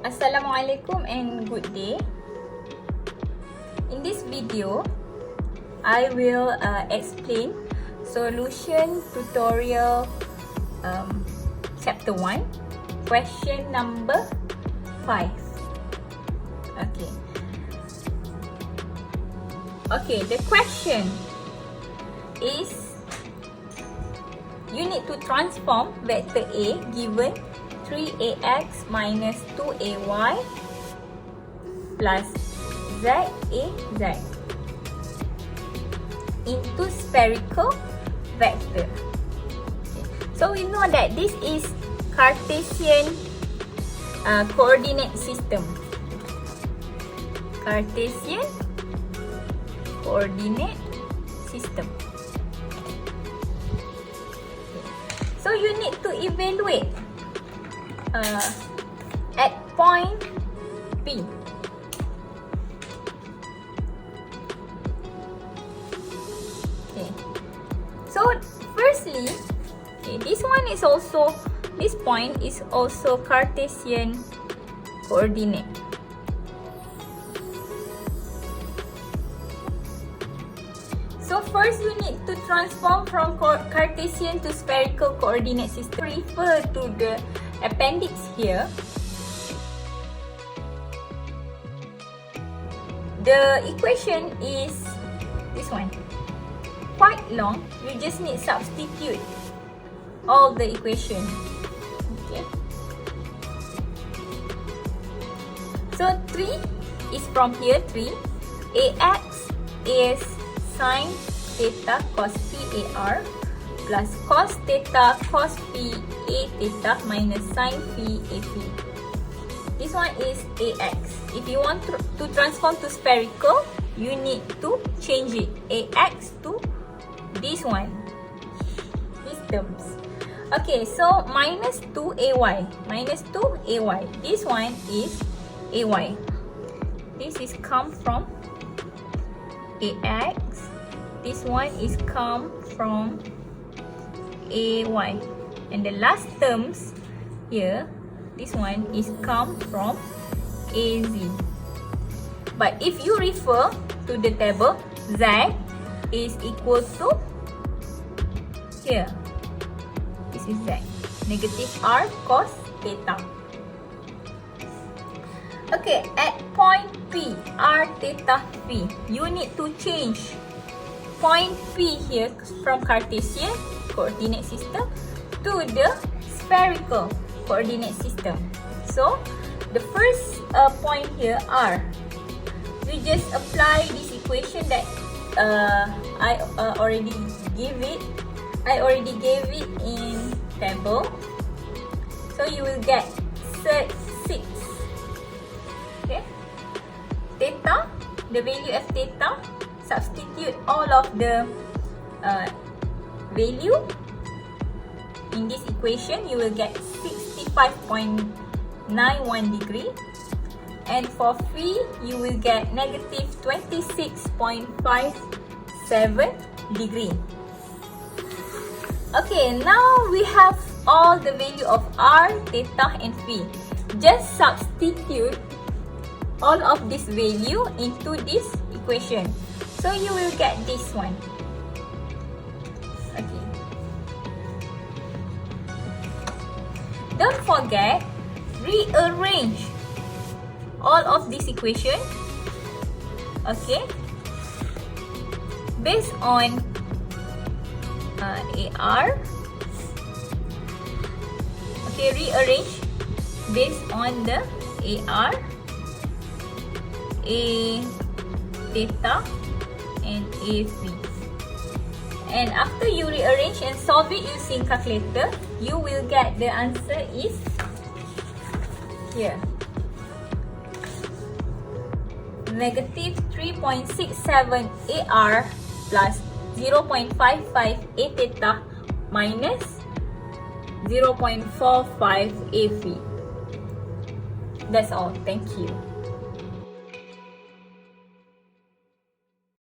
Assalamualaikum and good day. In this video, I will explain solution tutorial chapter 1, question number 5. Okay, the question is you need to transform vector A given 3ax minus 2ay plus zaz into spherical vector. So we know that this is Cartesian coordinate system. Cartesian coordinate system. So you need to evaluate at point P. Okay. So firstly, this point is also Cartesian coordinate. So first we need to transform from Cartesian to spherical coordinate system. Refer to the appendix here. The equation is this one. Quite long. You just need substitute all the equation. Okay. So 3 is from here 3. Ax is sin theta cos phi ar plus cos theta cos phi a theta minus sin phi a phi. This one is ax. If you want to transform to spherical, you need to change it ax to this one, these terms. Okay, so minus 2ay, this one is ay. This is come from ax, this one is come from ay, and the last terms here, this one is come from az. But if you refer to the table, z is equal to here, this is z, negative r cos theta. Okay, at point P, r theta phi, you need to change point P here from Cartesian coordinate system to the spherical coordinate system. So the first point here r, we just apply this equation that I already gave it in table. So you will get 6. Okay, theta, the value of theta, substitute all of the value in this equation, you will get 65.91 degree, and for phi you will get negative 26.57 degree. Okay, now we have all the value of r, theta and phi. Just substitute all of this value into this equation. So you will get this one. Okay. Don't forget, rearrange all of this equation. Okay. Based on AR. Okay, rearrange based on the AR, A theta and A phi. And after you rearrange and solve it using calculator, you will get the answer is here. Negative 3.67 AR plus 0.55 A theta minus 0.45 A phi. That's all. Thank you.